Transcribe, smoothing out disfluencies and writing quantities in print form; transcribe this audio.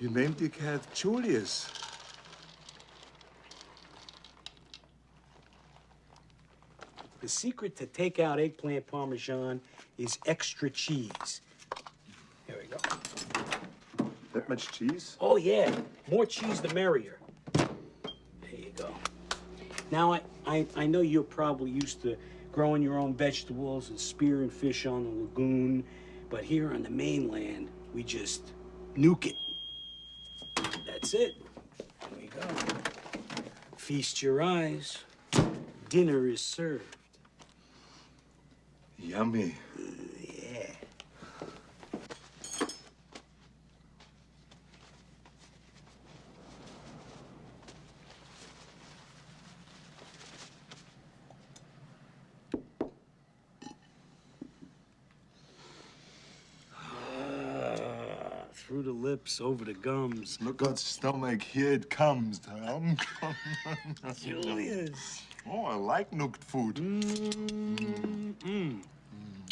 You named your cat Julius. The secret to take out eggplant parmesan is extra cheese. Here we go. That much cheese? Oh, yeah. More cheese, the merrier. There you go. Now, I know you're probably used to growing your own vegetables and spearing fish on the lagoon, but here on the mainland, we just nuke it. That's it. There we go. Feast your eyes. Dinner is served. Yummy. Yeah. Through the lips, over the gums. Look at stomach, here it comes. Julius. Oh, I like nuked food. Mm-mm.